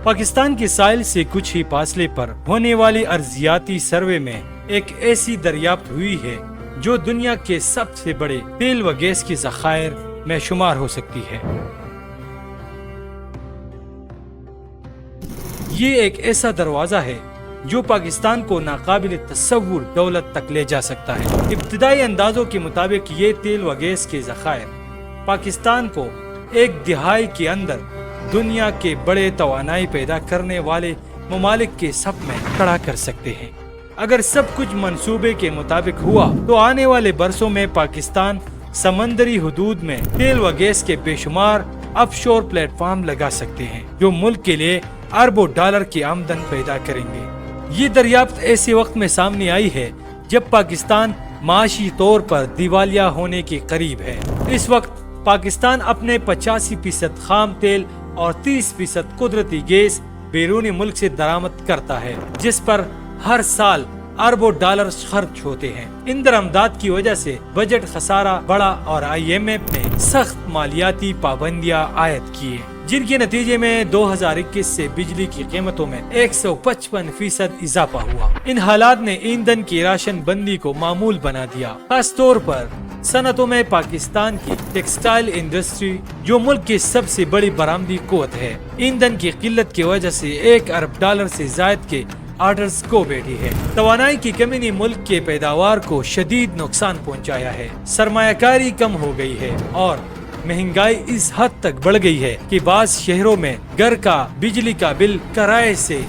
پاکستان کے ساحل سے کچھ ہی فاصلے پر ہونے والی ارضیاتی سروے میں ایک ایسی دریافت ہوئی ہے جو دنیا کے سب سے بڑے تیل و گیس کے ذخائر میں شمار ہو سکتی ہے۔ یہ ایک ایسا دروازہ ہے جو پاکستان کو ناقابل تصور دولت تک لے جا سکتا ہے۔ ابتدائی اندازوں کے مطابق یہ تیل و گیس کے ذخائر پاکستان کو ایک دہائی کے اندر دنیا کے بڑے توانائی پیدا کرنے والے ممالک کے صف میں کھڑا کر سکتے ہیں۔ اگر سب کچھ منصوبے کے مطابق ہوا تو آنے والے برسوں میں پاکستان سمندری حدود میں تیل و گیس کے بے شمار آف شور پلیٹ فارم لگا سکتے ہیں جو ملک کے لیے اربوں ڈالر کی آمدن پیدا کریں گے۔ یہ دریافت ایسے وقت میں سامنے آئی ہے جب پاکستان معاشی طور پر دیوالیہ ہونے کے قریب ہے۔ اس وقت پاکستان اپنے 85% خام تیل اور 30% قدرتی گیس بیرون ملک سے درآمد کرتا ہے، جس پر ہر سال اربوں ڈالر خرچ ہوتے ہیں۔ ان درآمدات کی وجہ سے بجٹ خسارہ بڑھا اور IMF نے سخت مالیاتی پابندیاں عائد کیے، جن کے نتیجے میں 2021 سے بجلی کی قیمتوں میں 155% اضافہ ہوا۔ ان حالات نے ایندھن کی راشن بندی کو معمول بنا دیا، خاص طور پر صنعتوں میں پاکستان کی ٹیکسٹائل انڈسٹری جو ملک کی سب سے بڑی برآمدی قوت ہے، ایندھن کی قلت کی وجہ سے 1 ارب ڈالر سے زائد کے آرڈرز کو بیٹھی ہے۔ توانائی کی کمی نے ملک کے پیداوار کو شدید نقصان پہنچایا ہے، سرمایہ کاری کم ہو گئی ہے اور مہنگائی اس حد تک بڑھ گئی ہے کہ بعض شہروں میں گھر کا بجلی کا بل کرائے سے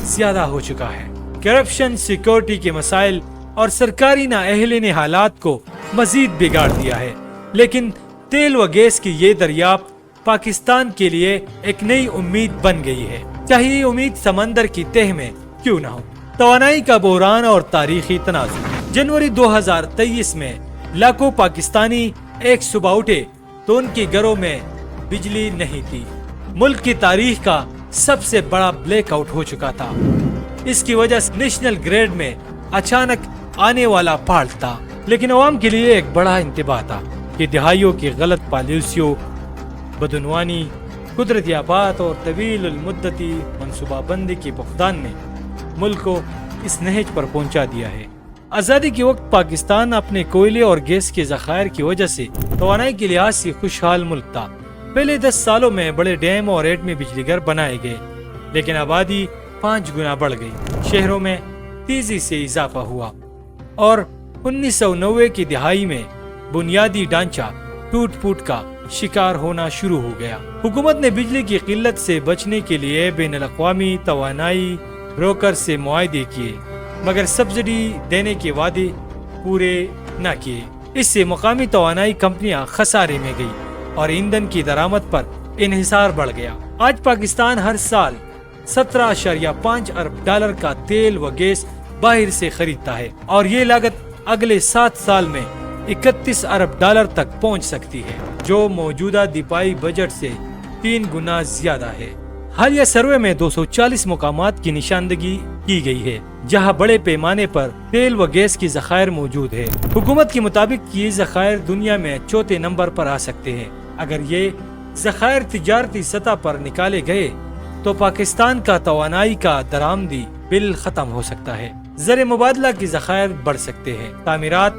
زیادہ ہو چکا ہے۔ کرپشن، سیکورٹی کے مسائل اور سرکاری نااہلی نے حالات کو مزید بگاڑ دیا ہے، لیکن تیل و گیس کی یہ دریافت پاکستان کے لیے ایک نئی امید بن گئی ہے، چاہے یہ امید سمندر کی تہہ میں کیوں نہ ہو۔ توانائی کا بحران اور تاریخی تنازع۔ جنوری 2023 میں لاکھوں پاکستانی ایک صبح اٹھے تو ان کے گھروں میں بجلی نہیں تھی۔ ملک کی تاریخ کا سب سے بڑا بلیک آؤٹ ہو چکا تھا۔ اس کی وجہ سے نیشنل گریڈ میں اچانک آنے والا فالٹ تھا، لیکن عوام کے لیے ایک بڑا انتباہ تھا کہ دہائیوں کی غلط پالیسیوں، بدعنوانی، قدرتی آفات اور طویل المدتی منصوبہ بندی کی فقدان نے ملک کو اس نہج پر پہنچا دیا ہے۔ آزادی کے وقت پاکستان اپنے کوئلے اور گیس کے ذخائر کی وجہ سے توانائی کے لحاظ سے خوشحال ملک تھا۔ پہلے 10 سالوں میں بڑے ڈیم اور ایٹمی بجلی گھر بنائے گئے، لیکن آبادی 5 گنا بڑھ گئی، شہروں میں تیزی سے اضافہ ہوا اور 1990 کی دہائی میں بنیادی ڈھانچہ ٹوٹ پھوٹ کا شکار ہونا شروع ہو گیا۔ حکومت نے بجلی کی قلت سے بچنے کے لیے بین الاقوامی توانائی بروکر سے معاہدے کیے، مگر سبسڈی دینے کے وعدے پورے نہ کیے۔ اس سے مقامی توانائی کمپنیاں خسارے میں گئی اور ایندھن کی درآمد پر انحصار بڑھ گیا۔ آج پاکستان ہر سال 17.5 ارب ڈالر کا تیل و گیس باہر سے خریدتا ہے اور یہ لاگت اگلے 7 سال میں 31 ارب ڈالر تک پہنچ سکتی ہے، جو موجودہ دفاعی بجٹ سے 3 گنا زیادہ ہے۔ حالیہ سروے میں 240 مقامات کی نشاندہی کی گئی ہے جہاں بڑے پیمانے پر تیل و گیس کی ذخائر موجود ہے۔ حکومت کے مطابق یہ ذخائر دنیا میں 4تھے نمبر پر آ سکتے ہیں۔ اگر یہ ذخائر تجارتی سطح پر نکالے گئے تو پاکستان کا توانائی کا درآمدی بل ختم ہو سکتا ہے، زر مبادلہ کی ذخائر بڑھ سکتے ہیں، تعمیرات،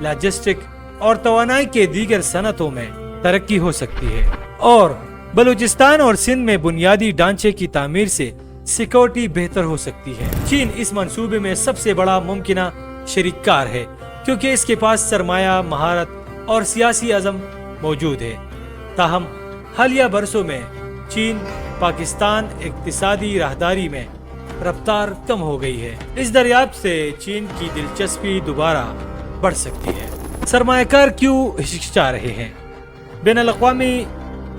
لاجسٹک اور توانائی کے دیگر صنعتوں میں ترقی ہو سکتی ہے، اور بلوچستان اور سندھ میں بنیادی ڈھانچے کی تعمیر سے سیکورٹی بہتر ہو سکتی ہے۔ چین اس منصوبے میں سب سے بڑا ممکنہ شریک کار ہے کیونکہ اس کے پاس سرمایہ، مہارت اور سیاسی عزم موجود ہے۔ تاہم حالیہ برسوں میں چین پاکستان اقتصادی راہداری میں رفتار کم ہو گئی ہے۔ اس دریافت سے چین کی دلچسپی دوبارہ بڑھ سکتی ہے۔ سرمایہ کار کیوں ہچکچا رہے ہیں؟ بین الاقوامی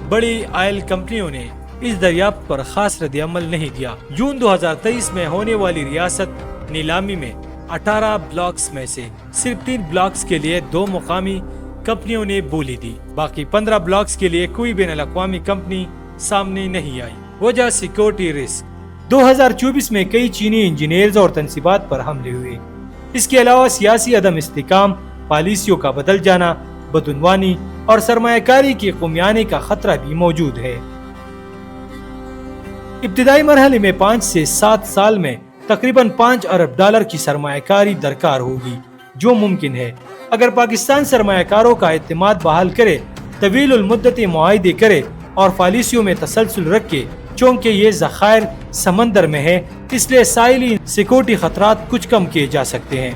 بڑی آئل کمپنیوں نے اس دریافت پر خاص رد عمل نہیں دیا۔ جون 2023 میں ہونے والی ریاست نیلامی میں 18 بلاکس میں سے صرف 3 بلاکس کے لیے 2 مقامی کمپنیوں نے بولی دی، باقی 15 بلاکس کے لیے کوئی بین الاقوامی کمپنی سامنے نہیں آئی۔ وجہ سیکورٹی رسک۔ 2024 میں کئی چینی انجینئرز اور تنصیبات پر حملے ہوئے۔ اس کے علاوہ سیاسی عدم استحکام، پالیسیوں کا بدل جانا، بدعنوانی اور سرمایہ کاری کے قمیانے کا خطرہ بھی موجود ہے۔ ابتدائی مرحلے میں 5 سے 7 سال میں تقریباً $5 ارب کی سرمایہ کاری درکار ہوگی، جو ممکن ہے اگر پاکستان سرمایہ کاروں کا اعتماد بحال کرے، طویل المدت معاہدے کرے اور پالیسیوں میں تسلسل رکھے۔ چونکہ یہ ذخائر سمندر میں ہے، اس لیے ساحلی سیکورٹی خطرات کچھ کم کیے جا سکتے ہیں۔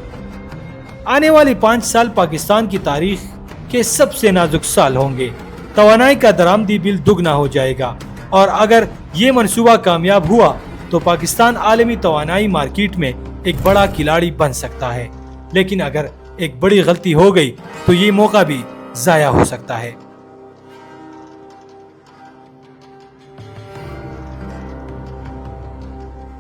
آنے والی 5 سال پاکستان کی تاریخ کے سب سے نازک سال ہوں گے۔ توانائی کا درآمدی بل دگنا ہو جائے گا، اور اگر یہ منصوبہ کامیاب ہوا تو پاکستان عالمی توانائی مارکیٹ میں ایک بڑا کھلاڑی بن سکتا ہے۔ لیکن اگر ایک بڑی غلطی ہو گئی تو یہ موقع بھی ضائع ہو سکتا ہے۔